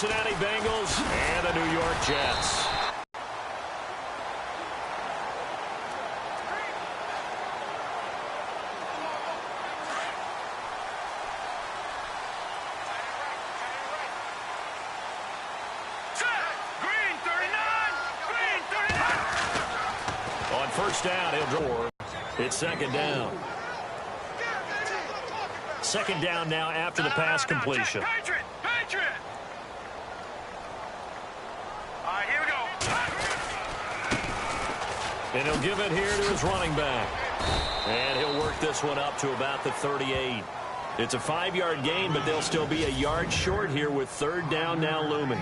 Cincinnati Bengals and the New York Jets. On first down, he'll draw. It's second down. Second down now after the pass completion. Patriot! All right, here we go. And he'll give it here to his running back. And he'll work this one up to about the 38. It's a 5-yard gain, but they'll still be a yard short here with third down now looming.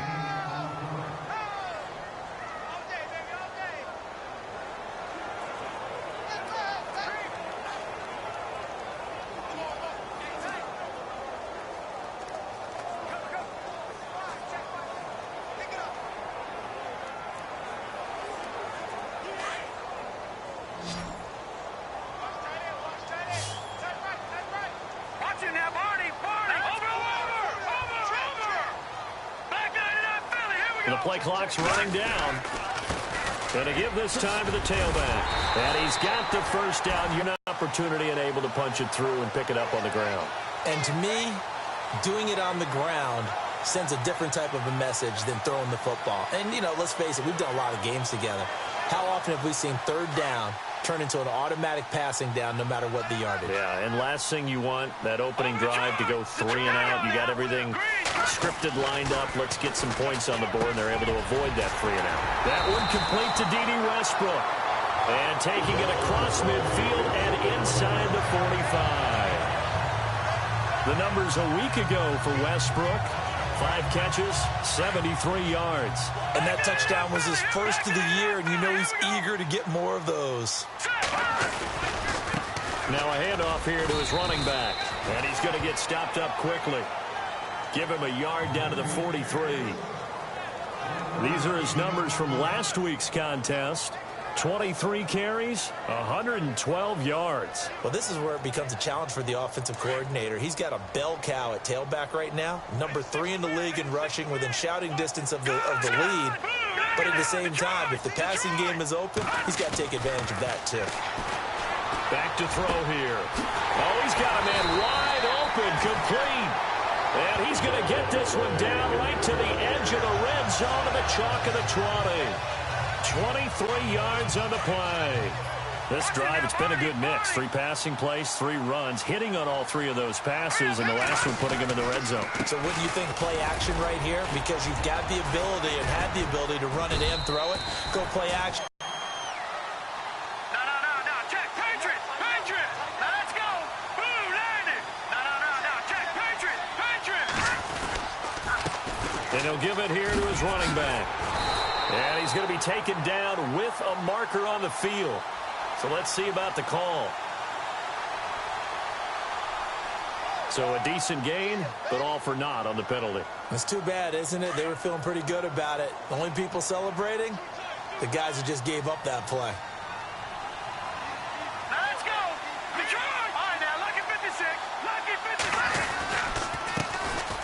The play clock's running down. Going to give this time to the tailback. And he's got the first down. An opportunity and able to punch it through and pick it up on the ground. And to me, doing it on the ground sends a different type of a message than throwing the football. And, you know, let's face it, we've done a lot of games together. How often have we seen third down turn into an automatic passing down no matter what the yardage? Yeah, and last thing you want, that opening drive to go 3 and out. You got everything scripted, lined up. Let's get some points on the board, and they're able to avoid that 3 and out. That one complete to D.D. Westbrook. And taking it across midfield and inside the 45. The numbers a week ago for Westbrook. 5 catches, 73 yards. And that touchdown was his first of the year, and you know he's eager to get more of those. Now a handoff here to his running back. And he's going to get stopped up quickly. Give him a yard down to the 43. These are his numbers from last week's contest. 23 carries, 112 yards. Well, this is where it becomes a challenge for the offensive coordinator. He's got a bell cow at tailback right now, number 3 in the league in rushing, within shouting distance of the lead. But at the same time, if the passing game is open, he's got to take advantage of that too. Back to throw here. Oh, he's got a man wide open, complete. And he's going to get this one down right to the edge of the red zone of the chalk of the 20. 23 yards on the play. This drive, it's been a good mix. 3 passing plays, 3 runs, hitting on all 3 of those passes, and the last one putting him in the red zone. So wouldn't you think play action right here? Because you've got the ability and had the ability to run it and throw it. Go play action. No, check, Patriot. Now let's go. Boom, landed. No, check, Patriot. And he'll give it here to his running back. And he's going to be taken down with a marker on the field. So let's see about the call. So a decent gain, but all for naught on the penalty. It's too bad, isn't it? They were feeling pretty good about it. The only people celebrating, the guys who just gave up that play. Now let's go. Detroit. All right, now, lucky 56.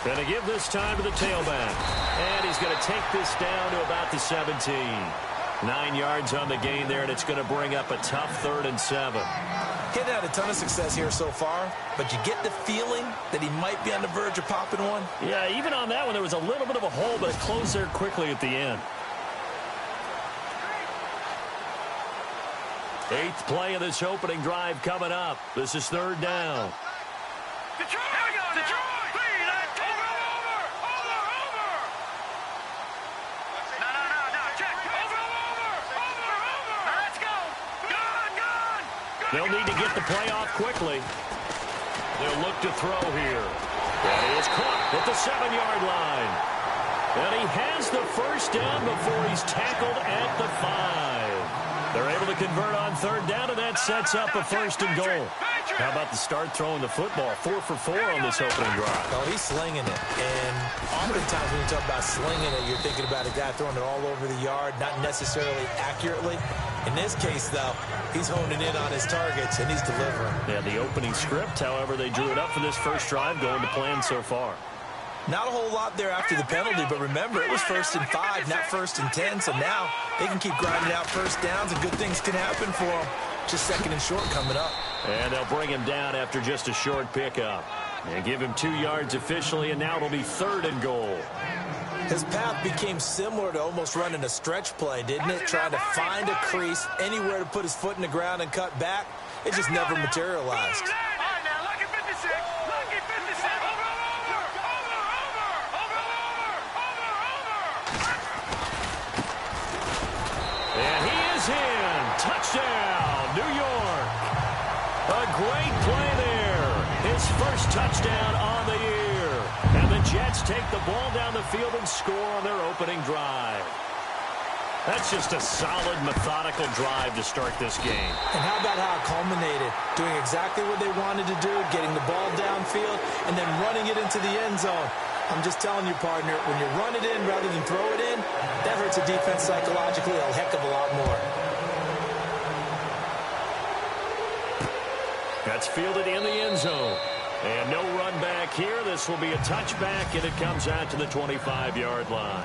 Going to give this time to the tailback. And he's going to take this down to about the 17. 9 yards on the gain there, and it's going to bring up a tough 3rd and 7. Getting had a ton of success here so far, but you get the feeling that he might be on the verge of popping one. Yeah, even on that one, there was a little bit of a hole, but it closed there quickly at the end. 8th play of this opening drive coming up. This is 3rd down. Detroit. Here we go, Detroit. They'll need to get the play off quickly. They'll look to throw here. And he is caught at the 7-yard line. And he has the first down before he's tackled at the 5. They're able to convert on 3rd down, and that sets up a 1st and goal. How about the start throwing the football? 4 for 4 on this opening drive. Oh, he's slinging it. And oftentimes when you talk about slinging it, you're thinking about a guy throwing it all over the yard, not necessarily accurately. In this case, though, he's honing in on his targets, and he's delivering. Yeah, the opening script, however, they drew it up for this first drive, going to plan so far. Not a whole lot there after the penalty, but remember, it was 1st and 5, not 1st and 10, so now they can keep grinding out first downs and good things can happen for them. Just 2nd and short coming up. And they'll bring him down after just a short pickup. And give him 2 yards officially, and now it'll be 3rd and goal. His path became similar to almost running a stretch play, didn't it? Trying to find a crease, anywhere to put his foot in the ground and cut back. It just never materialized. And he is in. Touchdown, New York. A great play there. His first touchdown on the year. And the Jets take the ball down the field and score on their opening drive. That's just a solid, methodical drive to start this game. And how about how it culminated? Doing exactly what they wanted to do, getting the ball downfield, and then running it into the end zone. I'm just telling you, partner, when you run it in rather than throw it in, that hurts a defense psychologically a heck of a lot more. That's fielded in the end zone. And no run back here. This will be a touchback, and it comes out to the 25-yard line.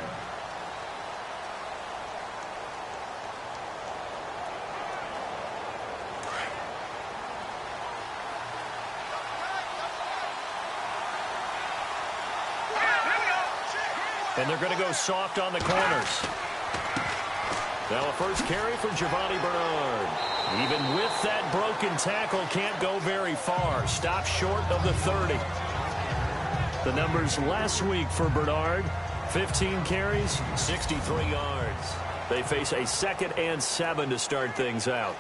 And they're going to go soft on the corners. Now a first carry for Giovanni Bernard. Even with that broken tackle, can't go very far. Stopped short of the 30. The numbers last week for Bernard, 15 carries, 63 yards. They face a 2nd and 7 to start things out.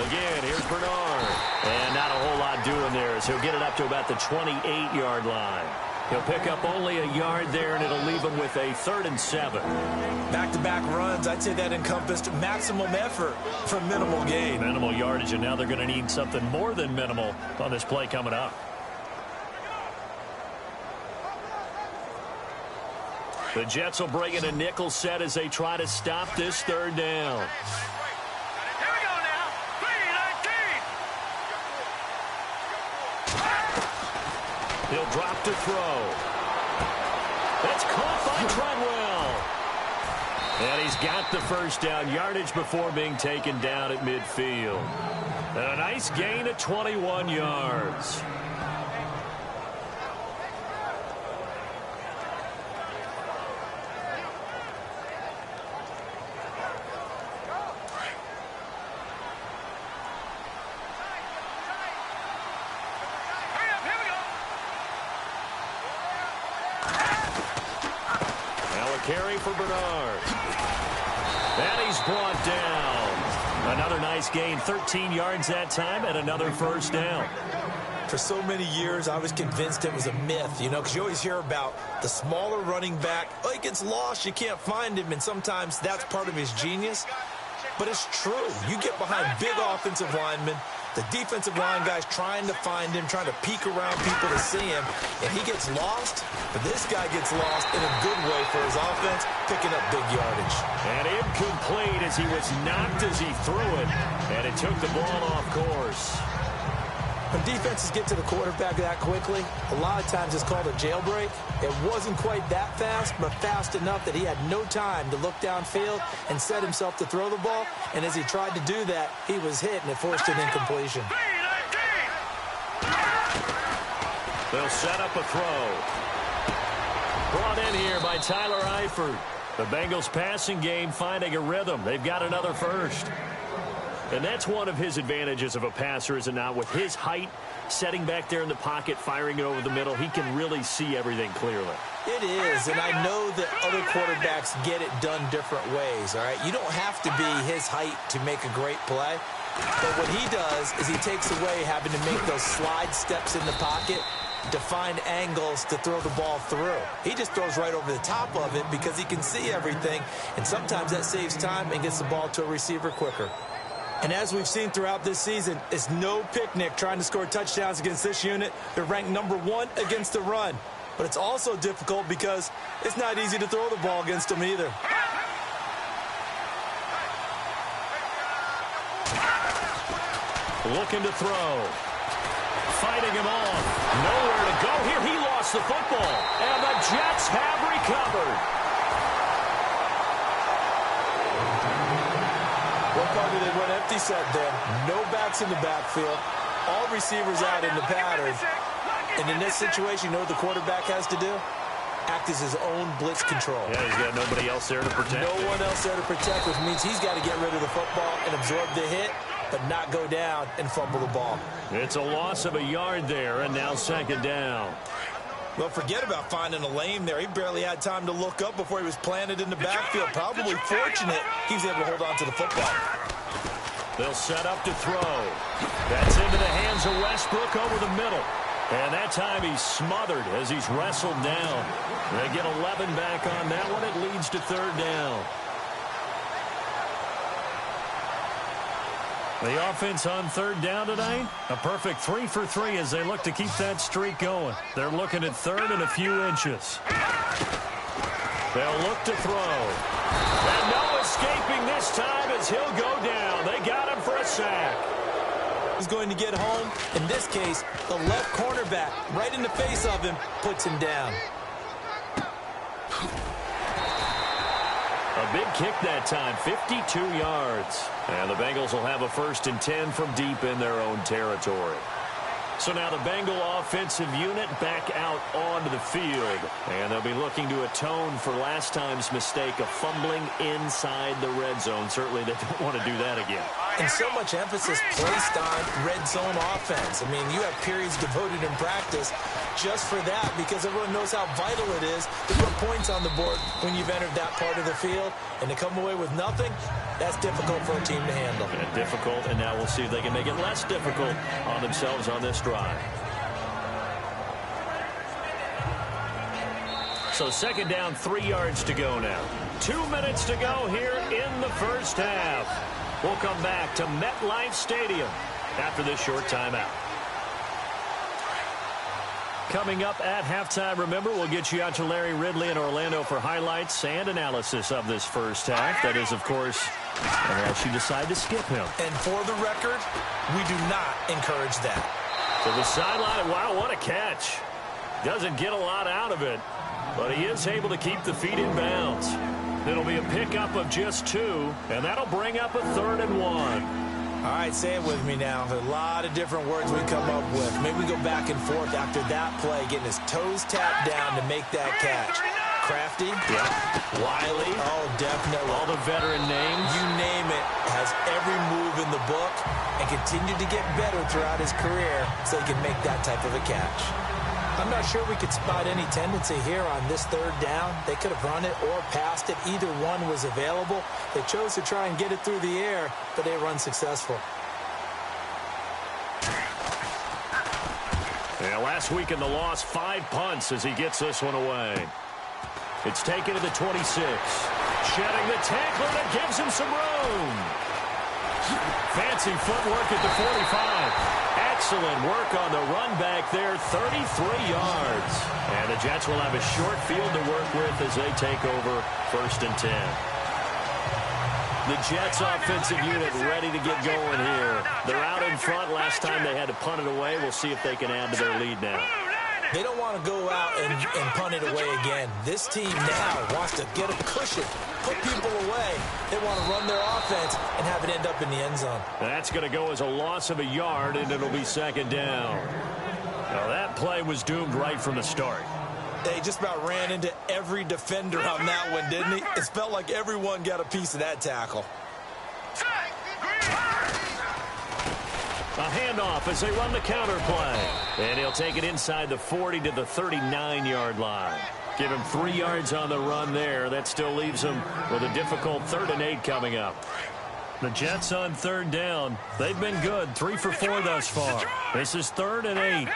Again, here's Bernard. And not a whole lot doing there as he'll get it up to about the 28-yard line. He'll pick up only a yard there, and it'll leave him with a 3rd and 7. Back-to-back runs, I'd say that encompassed maximum effort for minimal gain. Minimal yardage, and now they're going to need something more than minimal on this play coming up. The Jets will bring in a nickel set as they try to stop this 3rd down. He'll drop to throw. That's caught by Treadwell. And he's got the first down, yardage before being taken down at midfield. And a nice gain of 21 yards. Carry for Bernard. And he's brought down. Another nice gain, 13 yards that time, and another first down. For so many years, I was convinced it was a myth, you know, because you always hear about the smaller running back. Oh, he gets lost, you can't find him, and sometimes that's part of his genius. But it's true. You get behind big offensive linemen, the defensive line guys trying to find him, trying to peek around people to see him, and he gets lost. But this guy gets lost in a good way for his offense, picking up big yardage. And incomplete as he was knocked as he threw it, and it took the ball off course. When defenses get to the quarterback that quickly, a lot of times it's called a jailbreak. It wasn't quite that fast, but fast enough that he had no time to look downfield and set himself to throw the ball. And as he tried to do that, he was hit, and it forced an incompletion. They'll set up a throw. Brought in here by Tyler Eifert. The Bengals passing game finding a rhythm. They've got another first. And that's one of his advantages of a passer, is it not? With his height, setting back there in the pocket, firing it over the middle, he can really see everything clearly. It is, and I know that other quarterbacks get it done different ways, all right? You don't have to be his height to make a great play. But what he does is he takes away having to make those slide steps in the pocket to find angles to throw the ball through. He just throws right over the top of it because he can see everything, and sometimes that saves time and gets the ball to a receiver quicker. And as we've seen throughout this season, it's no picnic trying to score touchdowns against this unit. They're ranked #1 against the run. But it's also difficult because it's not easy to throw the ball against them either. Looking to throw. Fighting him off. Nowhere to go here. He lost the football. And the Jets have recovered. What part did they went empty set then? No backs in the backfield. All receivers out in the pattern. And in this situation, you know what the quarterback has to do? Act as his own blitz control. Yeah, he's got nobody else there to protect. No one else there to protect, which means he's got to get rid of the football and absorb the hit, but not go down and fumble the ball. It's a loss of a yard there, and now second down. Well, forget about finding a lane there. He barely had time to look up before he was planted in the backfield. Probably fortunate he was able to hold on to the football. They'll set up to throw. That's into the hands of Westbrook over the middle. And that time he's smothered as he's wrestled down. They get 11 back on that one. It leads to third down. The offense on third down tonight, a perfect 3 for 3 as they look to keep that streak going. They're looking at third and a few inches. They'll look to throw. And no escaping this time as he'll go down. They got him for a sack. He's going to get home. In this case, the left cornerback right in the face of him puts him down. A big kick that time, 52 yards. And the Bengals will have a 1st and 10 from deep in their own territory. So now the Bengal offensive unit back out onto the field. And they'll be looking to atone for last time's mistake of fumbling inside the red zone. Certainly they don't want to do that again. And so much emphasis placed on red zone offense. I mean, you have periods devoted in practice just for that because everyone knows how vital it is to put points on the board when you've entered that part of the field. And to come away with nothing, that's difficult for a team to handle. And difficult, and now we'll see if they can make it less difficult on themselves on this drive. So second down, 3 yards to go now. 2 minutes to go here in the first half. We'll come back to MetLife Stadium after this short timeout. Coming up at halftime, remember, we'll get you out to Larry Ridley in Orlando for highlights and analysis of this first half. That is, of course, unless you decide to skip him. And for the record, we do not encourage that. To the sideline, wow, what a catch. Doesn't get a lot out of it, but he is able to keep the feet in bounds. It'll be a pickup of just 2, and that'll bring up a 3rd and 1. All right, say it with me now. A lot of different words we come up with. Maybe we go back and forth after that play, getting his toes tapped down to make that catch. Crafty. Yeah. Wiley. Oh, definitely. All the veteran names. You name it. Has every move in the book and continued to get better throughout his career so he can make that type of a catch. I'm not sure we could spot any tendency here on this third down. They could have run it or passed it. Either one was available. They chose to try and get it through the air, but they run successful. Yeah, last week in the loss, 5 punts as he gets this one away. It's taken to the 26. Shedding the tackler that gives him some room. Fancy footwork at the 45. Excellent work on the run back there, 33 yards. And the Jets will have a short field to work with as they take over 1st and 10. The Jets offensive unit ready to get going here. They're out in front. Last time they had to punt it away. We'll see if they can add to their lead now. They don't want to go out and punt it away again. This team now wants to get a cushion, put people away. They want to run their offense and have it end up in the end zone. That's going to go as a loss of a yard, and it'll be second down. Now, that play was doomed right from the start. They just about ran into every defender on that one, didn't he? It felt like everyone got a piece of that tackle. A handoff as they run the counter play. And he'll take it inside the 40 to the 39-yard line. Give him 3 yards on the run there. That still leaves him with a difficult 3rd and 8 coming up. The Jets on third down. They've been good. 3 for 4 thus far. This is 3rd and 8.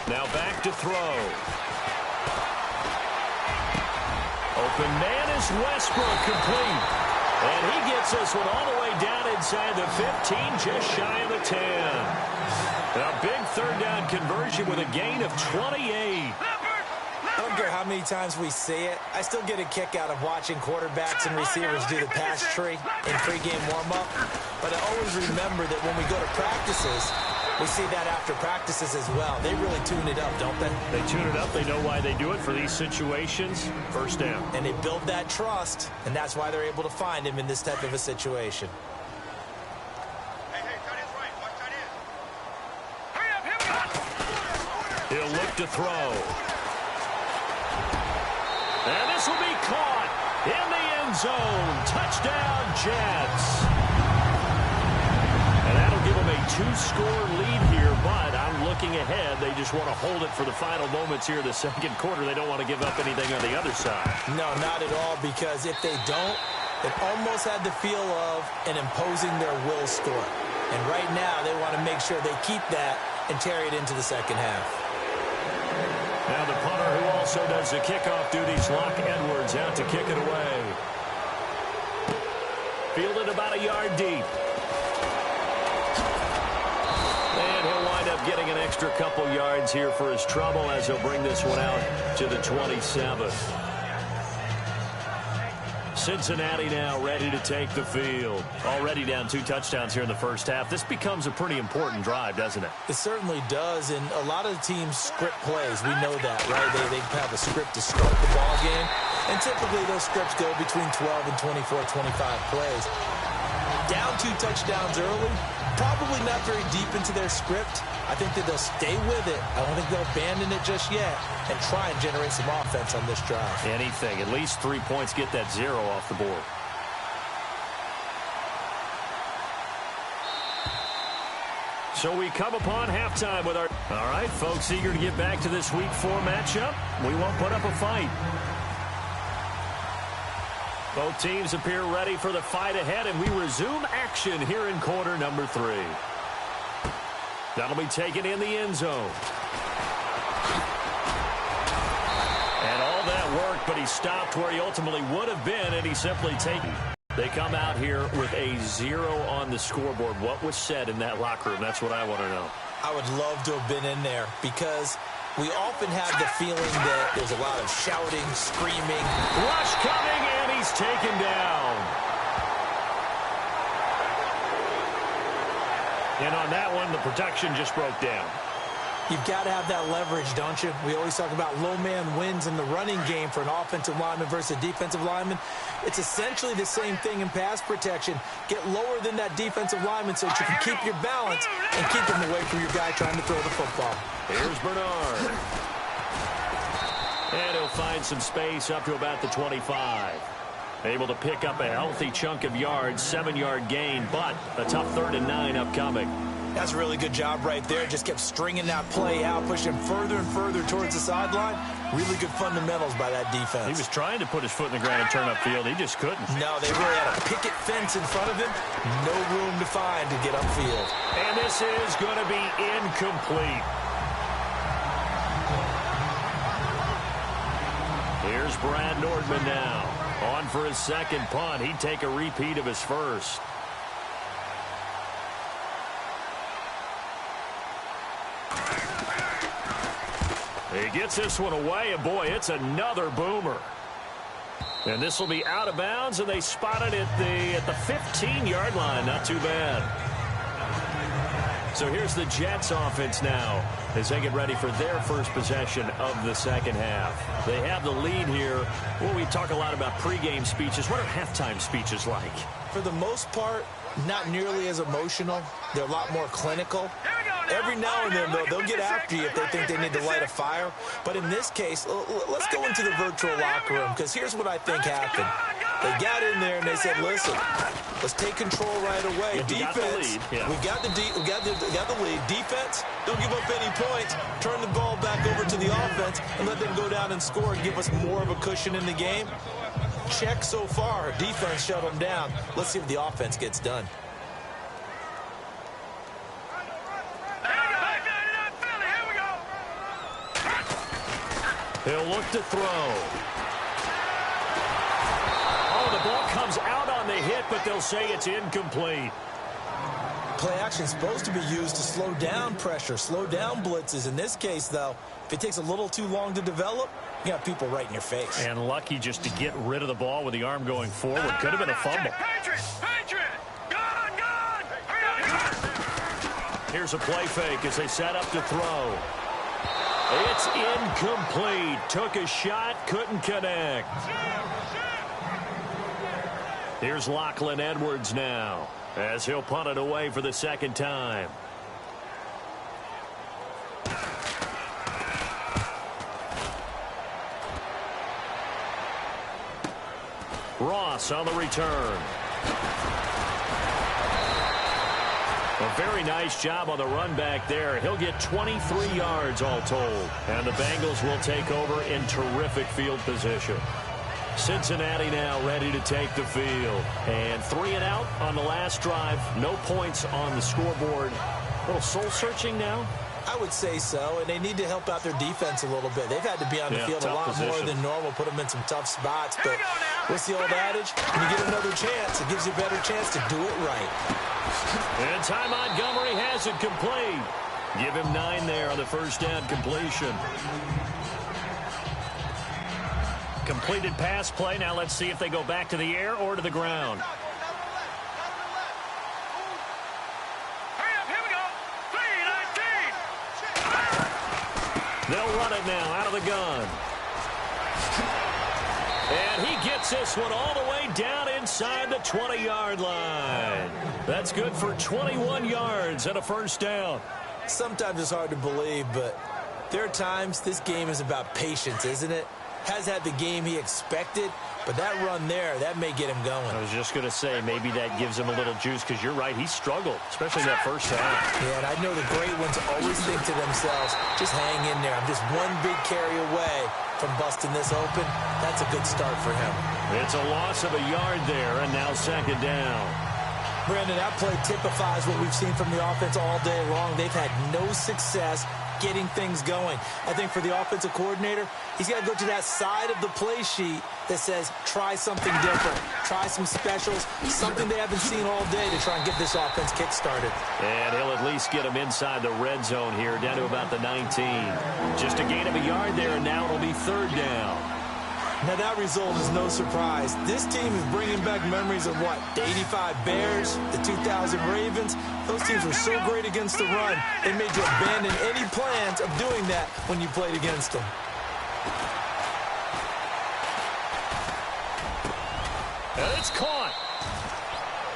Now back to throw. Open man is Westbrook, complete. And he gets this one all the way down inside the 15, just shy of the 10. A big third down conversion with a gain of 28. I don't care how many times we see it. I still get a kick out of watching quarterbacks and receivers do the pass tree in pregame warm-up. But I always remember that when we go to practices, we see that after practices as well. They really tune it up, don't they? They tune it up. They know why they do it for these situations. First down. And they build that trust, and that's why they're able to find him in this type of a situation. He'll look to throw. And this will be caught in the end zone. Touchdown, Jets. And that'll give them a 2-score lead here, but I'm looking ahead. They just want to hold it for the final moments here in the second quarter. They don't want to give up anything on the other side. No, not at all, because if they don't, it almost had the feel of an imposing their will score. And right now, they want to make sure they keep that and carry it into the second half. Now the punter who also does the kickoff duties, Locke Edwards, out to kick it away. Fielded about a yard deep. And he'll wind up getting an extra couple yards here for his trouble as he'll bring this one out to the 27. Cincinnati now ready to take the field. Already down 2 touchdowns here in the first half. This becomes a pretty important drive, doesn't it? It certainly does, and a lot of the teams script plays. We know that, right? They have a script to start the ball game, and typically those scripts go between 12 and 24, 25 plays. Down 2 touchdowns early, probably not very deep into their script. I think that they'll stay with it. I don't think they'll abandon it just yet and try and generate some offense on this drive. Anything. At least 3 points, get that 0 off the board. So we come upon halftime with our... All right, folks, eager to get back to this Week 4 matchup. We won't put up a fight. Both teams appear ready for the fight ahead, and we resume action here in quarter number 3. That'll be taken in the end zone. And all that work, but he stopped where he ultimately would have been, and he's simply taken. They come out here with a 0 on the scoreboard. What was said in that locker room? That's what I want to know. I would love to have been in there because we often have the feeling that there's a lot of shouting, screaming. Rush coming, and he's taken down. And on that one, the protection just broke down. You've got to have that leverage, don't you? We always talk about low man wins in the running game for an offensive lineman versus a defensive lineman. It's essentially the same thing in pass protection. Get lower than that defensive lineman so that you can keep your balance and keep him away from your guy trying to throw the football. Here's Bernard. And he'll find some space up to about the 25. Able to pick up a healthy chunk of yards, 7-yard gain, but a tough 3rd and 9 upcoming. That's a really good job right there. Just kept stringing that play out, pushing further and further towards the sideline. Really good fundamentals by that defense. He was trying to put his foot in the ground and turn upfield. He just couldn't. No, they really had a picket fence in front of him. No room to find to get upfield. And this is going to be incomplete. Here's Brad Nordman now. On for his second punt. He'd take a repeat of his first. He gets this one away, and boy, it's another boomer. And this will be out of bounds, and they spot it at the 15-yard line. Not too bad. So here's the Jets offense now as they get ready for their first possession of the second half. They have the lead here. Well, we talk a lot about pregame speeches. What are halftime speeches like? For the most part, not nearly as emotional. They're a lot more clinical. Every now and then, though, they'll get after you if they think they need to light a fire. But in this case, let's go into the virtual locker room, because here's what I think happened. They got in there and they said, listen, let's take control right away. Defense, we got the lead. Defense, don't give up any points. Turn the ball back over to the offense and let them go down and score and give us more of a cushion in the game. Check so far. Defense shut them down. Let's see if the offense gets done. He'll look to throw. the ball comes out on the hit, but they'll say it's incomplete. Play action is supposed to be used to slow down pressure, slow down blitzes. In this case, though, if it takes a little too long to develop, you got people right in your face. And lucky just to get rid of the ball with the arm going forward. Could have been a fumble. Here's a play fake as they set up to throw. It's incomplete. Took a shot, couldn't connect. Here's Lachlan Edwards now, as he'll punt it away for the second time. Ross on the return. A very nice job on the run back there. He'll get 23 yards all told. And the Bengals will take over in terrific field position. Cincinnati now ready to take the field. And 3 and out on the last drive. No points on the scoreboard. A little soul-searching now? I would say so, and they need to help out their defense a little bit. They've had to be on the field a lot more than normal, put them in some tough spots. But what's the old adage? When you get another chance, it gives you a better chance to do it right. And Ty Montgomery has it complete. Give him 9 there on the first down completion. Completed pass play. Now let's see if they go back to the air or to the ground. They'll run it now out of the gun. And he gets this one all the way down inside the 20-yard line. That's good for 21 yards and a first down. Sometimes it's hard to believe, but there are times this game is about patience, isn't it? Has had the game he expected, but that run there, that may get him going. I was just going to say, maybe that gives him a little juice, because you're right, he struggled, especially that first half. Yeah, and I know the great ones always think to themselves, just hang in there. I'm just one big carry away from busting this open. That's a good start for him. It's a loss of a yard there, and now second down. Brandon, that play typifies what we've seen from the offense all day long. They've had no success getting things going. I think for the offensive coordinator, he's got to go to that side of the play sheet that says, try something different, try some specials, something they haven't seen all day to try and get this offense kick-started. And he'll at least get him inside the red zone here, down to about the 19. Just a gain of a yard there, and now it'll be third down. Now, that result is no surprise. This team is bringing back memories of, what, the 85 Bears, the 2000 Ravens. Those teams were so great against the run, they made you abandon any plans of doing that when you played against them. And it's caught.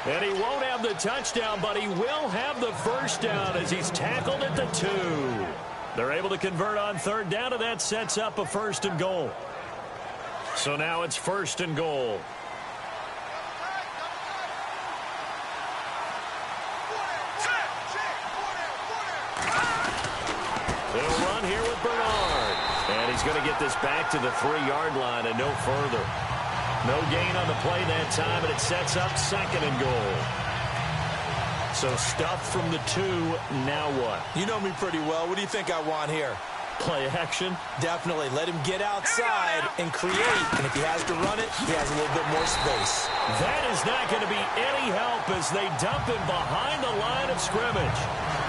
And he won't have the touchdown, but he will have the first down as he's tackled at the 2. They're able to convert on third down, and that sets up a first and goal. So now it's first and goal. They'll run here with Bernard. And he's going to get this back to the 3-yard line and no further. No gain on the play that time, and it sets up second and goal. So stuff from the 2, now what? You know me pretty well. What do you think I want here? Play action? Definitely. Let him get outside and create. And if he has to run it, he has a little bit more space. That is not going to be any help as they dump him behind the line of scrimmage.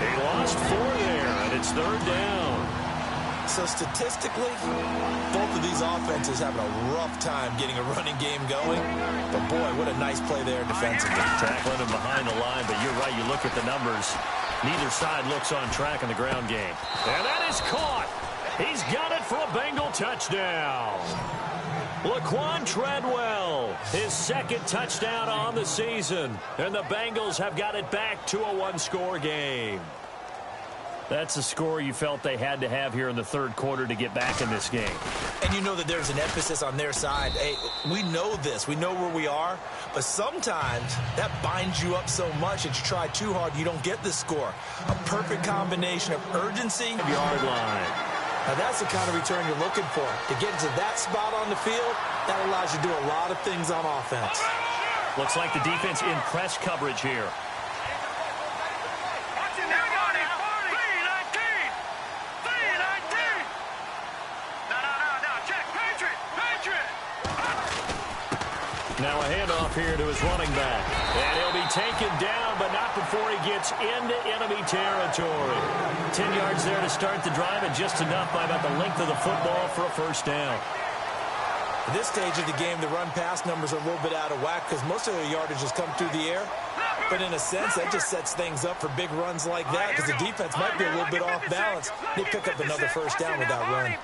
He lost 4 there, and it's third down. So statistically, both of these offenses having a rough time getting a running game going. But boy, what a nice play there defensively. Tackling him behind the line, but you're right, you look at the numbers. Neither side looks on track in the ground game. And that is caught. He's got it for a Bengal touchdown. Laquan Treadwell, his second touchdown on the season. And the Bengals have got it back to a 1-score game. That's the score you felt they had to have here in the third quarter to get back in this game. And you know that there's an emphasis on their side. Hey, we know this. We know where we are. But sometimes that binds you up so much that you try too hard, you don't get the score. A perfect combination of urgency. Yard line. Now that's the kind of return you're looking for. To get to that spot on the field, that allows you to do a lot of things on offense. Looks like the defense in press coverage here. Now a handoff here to his running back. And he'll be taken down, but not before he gets into enemy territory. 10 yards there to start the drive, and just enough by about the length of the football for a first down. At this stage of the game, the run-pass numbers are a little bit out of whack because most of their yardage has come through the air. But in a sense, that just sets things up for big runs like that because the defense might be a little bit off balance. They pick up another first down with that run.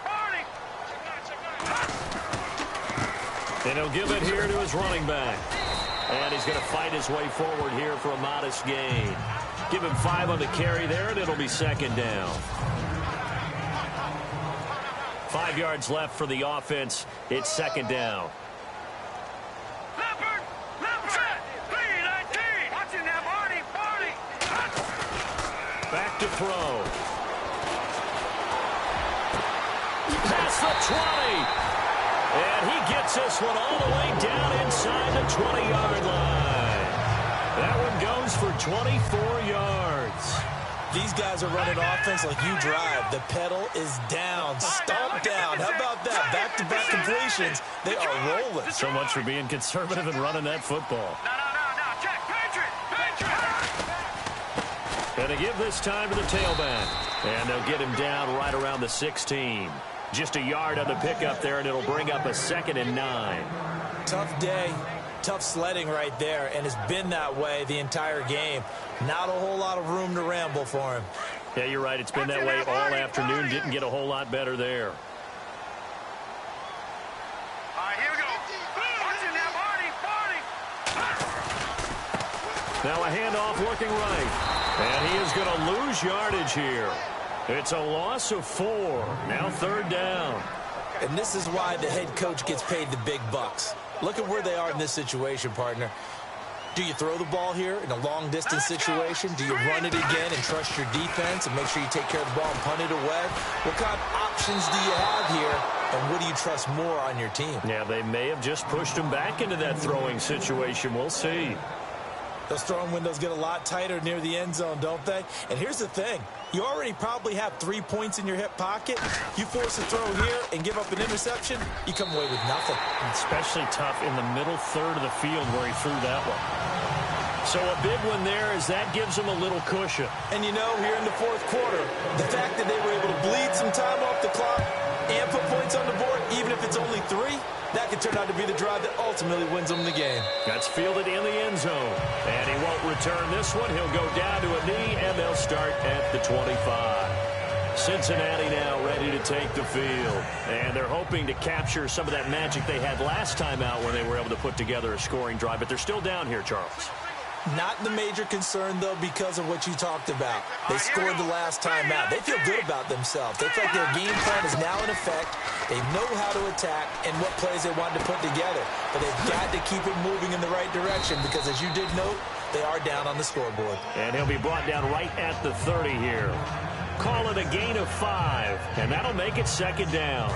And he'll give it here to his running back. And he's going to fight his way forward here for a modest gain. Give him 5 on the carry there, and it'll be second down. 5 yards left for the offense. It's second down. Back to throw. Past the 20. And he gets this one all the way down inside the 20-yard line. That one goes for 24 yards. These guys are running offense like you drive. The pedal is down, stomp down. How about that? Back-to-back completions. They are rolling. So much for being conservative and running that football. And they give this time to the tailback. And they'll get him down right around the 16. Just a yard on the pickup there, and it'll bring up a 2nd and 9. Tough day. Tough sledding right there, and it's been that way the entire game. Not a whole lot of room to ramble for him. Yeah, you're right. It's been that way all afternoon. Didn't get a whole lot better there. All right, here we go. Watching now, Barney. Now a handoff looking right. And he is going to lose yardage here. It's a loss of 4. Now 3rd down. And this is why the head coach gets paid the big bucks. Look at where they are in this situation, partner. Do you throw the ball here in a long-distance situation? Do you run it again and trust your defense and make sure you take care of the ball and punt it away? What kind of options do you have here, and what do you trust more on your team? Yeah, they may have just pushed him back into that throwing situation. We'll see. Those throwing windows get a lot tighter near the end zone, don't they? And here's the thing. You already probably have 3 points in your hip pocket. You force a throw here and give up an interception, you come away with nothing. Especially tough in the middle third of the field where he threw that one. So a big one there as that gives him a little cushion. And you know, here in the 4th quarter, the fact that they were able to bleed some time off the clock and put points on the board, even if it's only 3, that could turn out to be the drive that ultimately wins them the game. That's fielded in the end zone. And he won't return this one. He'll go down to a knee, and they'll start at the 25. Cincinnati now ready to take the field. And they're hoping to capture some of that magic they had last time out when they were able to put together a scoring drive. But they're still down here, Charles. Not the major concern, though, because of what you talked about. They scored the last time out. They feel good about themselves. They feel like their game plan is now in effect. They know how to attack and what plays they want to put together. But they've got to keep it moving in the right direction because, as you did note, they are down on the scoreboard. And he'll be brought down right at the 30 here. Call it a gain of 5, and that'll make it 2nd down.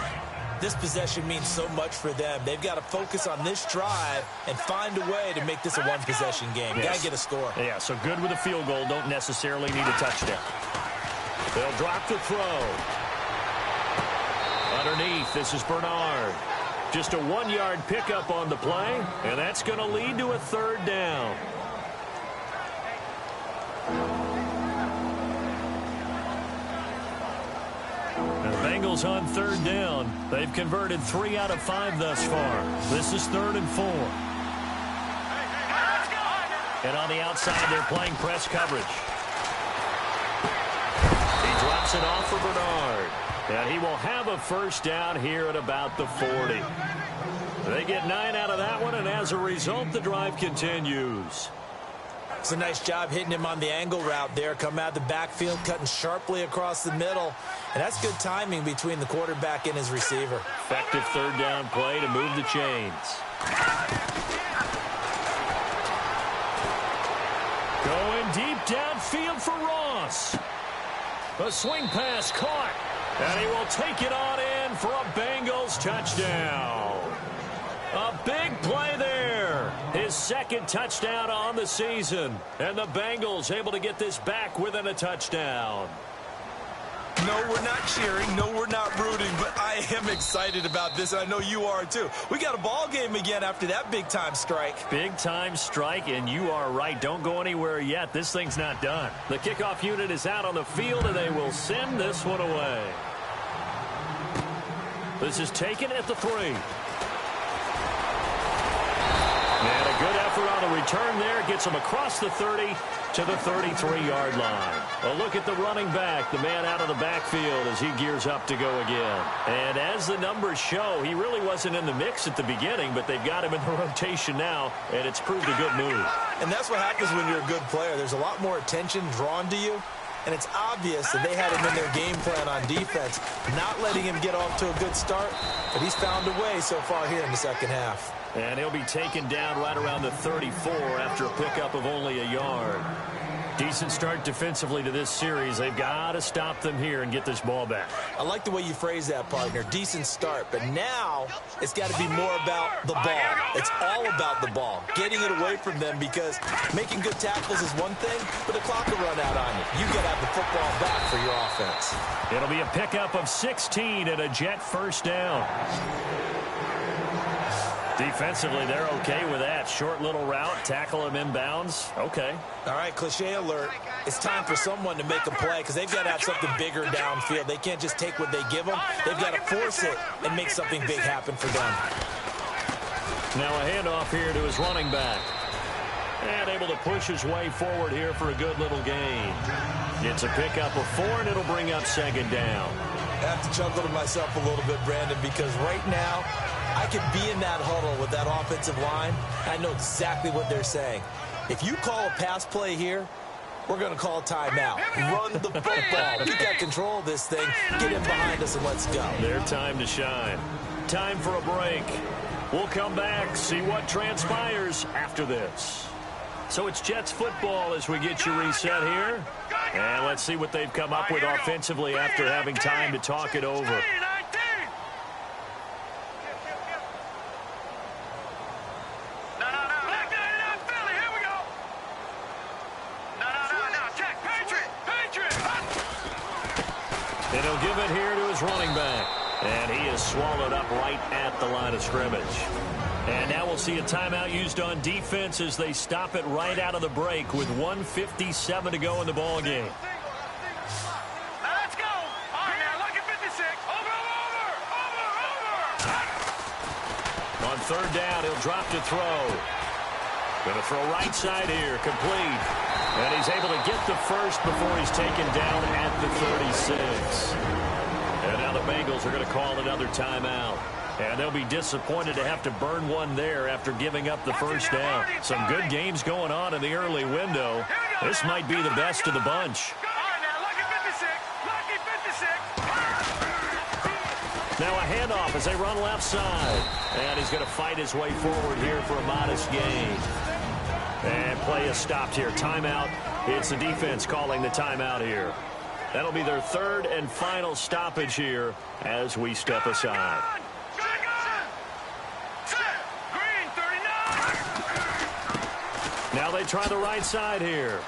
This possession means so much for them. They've got to focus on this drive and find a way to make this a one-possession game. Yes. Got to get a score. Yeah, so good with a field goal. Don't necessarily need a touchdown. They'll drop the throw. Underneath, this is Bernard. Just a 1-yard pickup on the play, and that's going to lead to a 3rd down. The Bengals on 3rd down. They've converted 3 out of 5 thus far. This is 3rd and 4. And on the outside, they're playing press coverage. He drops it off for Bernard. And he will have a first down here at about the 40. They get 9 out of that one, and as a result, the drive continues. It's a nice job hitting him on the angle route there. Come out the backfield, cutting sharply across the middle. And that's good timing between the quarterback and his receiver. Effective 3rd down play to move the chains. Going deep downfield for Ross. A swing pass caught. And he will take it on in for a Bengals touchdown. A big play there. His 2nd touchdown on the season. And the Bengals able to get this back within a touchdown. No, we're not cheering. No, we're not rooting. But I am excited about this, and I know you are too. We got a ball game again after that big-time strike. Big-time strike, and you are right. Don't go anywhere yet. This thing's not done. The kickoff unit is out on the field, and they will send this one away. This is taken at the 3. And a good effort on the return there. Gets him across the 30 to the 33-yard line. A look at the running back, the man out of the backfield as he gears up to go again. And as the numbers show, he really wasn't in the mix at the beginning, but they've got him in the rotation now, and it's proved a good move. And that's what happens when you're a good player. There's a lot more attention drawn to you, and it's obvious that they had him in their game plan on defense, not letting him get off to a good start, but he's found a way so far here in the second half. And he'll be taken down right around the 34 after a pickup of only a yard. Decent start defensively to this series. They've got to stop them here and get this ball back. I like the way you phrase that, partner. Decent start. But now it's got to be more about the ball. It's all about the ball. Getting it away from them, because making good tackles is one thing, but the clock will run out on you. You got to have the football back for your offense. It'll be a pickup of 16 and a Jet first down. Defensively, they're okay with that. Short little route, tackle him inbounds. Okay. All right, cliche alert. It's time for someone to make a play, because they've got to have something bigger downfield. They can't just take what they give them. They've got to force it and make something big happen for them. Now a handoff here to his running back. And able to push his way forward here for a good little gain. It's a pickup of 4, and it'll bring up second down. I have to chuckle to myself a little bit, Brandon, because right now I could be in that huddle with that offensive line. I know exactly what they're saying. If you call a pass play here, we're going to call a timeout. Run the football. We got control of this thing. Get in behind us and let's go. Their time to shine. Time for a break. We'll come back, see what transpires after this. So it's Jets football as we get you reset here. And let's see what they've come up with offensively after having time to talk it over. And he'll give it here to his running back. And he is swallowed up right at the line of scrimmage. And now we'll see a timeout used on defense as they stop it right out of the break with 1:57 to go in the ball game. Let's go. All right, now look at 56. Over. On third down, he'll drop to throw. Going to throw right side here, complete. And he's able to get the first before he's taken down at the 36. And now the Bengals are going to call another timeout. And they'll be disappointed to have to burn one there after giving up the first down. Some good games going on in the early window. This might be the best of the bunch. Now a handoff as they run left side. And he's going to fight his way forward here for a modest gain. And play is stopped here. Timeout. It's the defense calling the timeout here. That'll be their third and final stoppage here as we step aside. Now they try the right side here.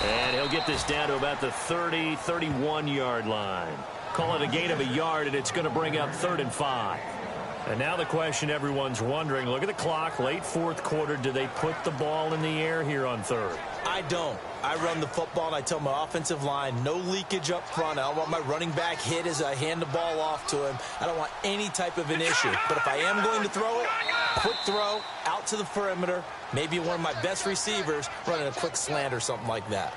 And he'll get this down to about the 30, 31-yard line. Call it a gain of a yard, and it's going to bring up 3rd and 5. And now the question everyone's wondering, look at the clock, late fourth quarter, do they put the ball in the air here on third? I don't. I run the football, and I tell my offensive line, no leakage up front. I don't want my running back hit as I hand the ball off to him. I don't want any type of an issue. But if I am going to throw it, quick throw, out to the perimeter, maybe one of my best receivers running a quick slant or something like that.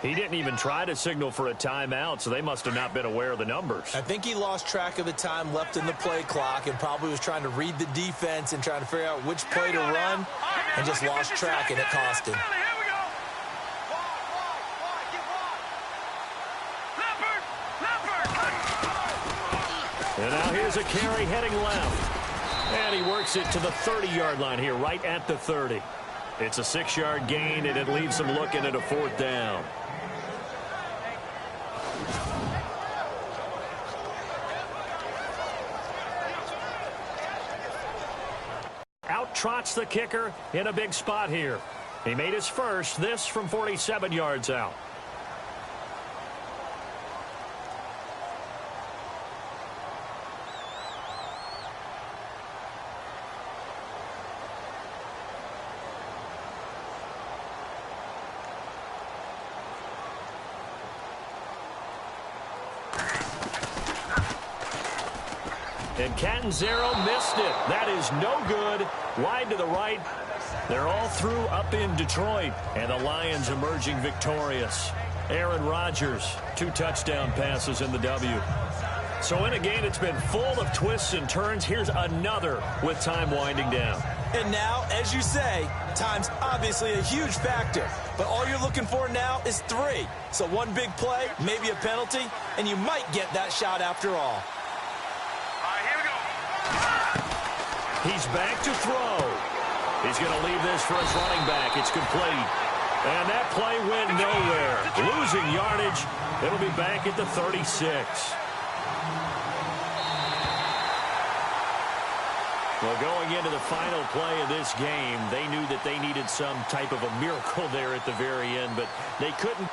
He didn't even try to signal for a timeout, so they must have not been aware of the numbers. I think he lost track of the time left in the play clock and probably was trying to read the defense and trying to figure out which play to run and just lost track, and it cost him. And now here's a carry heading left. And he works it to the 30-yard line here, right at the 30. It's a 6-yard gain, and it leaves them looking at a 4th down. Out trots the kicker in a big spot here. He made his first, this from 47 yards out. And Catanzaro missed it. That is no good. Wide to the right. They're all through up in Detroit. And the Lions emerging victorious. Aaron Rodgers, 2 touchdown passes in the W. So in a game that's been full of twists and turns, here's another with time winding down. And now, as you say, time's obviously a huge factor. But all you're looking for now is 3. So one big play, maybe a penalty, and you might get that shot after all. All right, here we go. He's back to throw. He's going to leave this for his running back. It's complete. And that play went nowhere. Losing yardage. It'll be back at the 36. Well, going into the final play of this game, they knew that they needed some type of a miracle there at the very end, but they couldn't.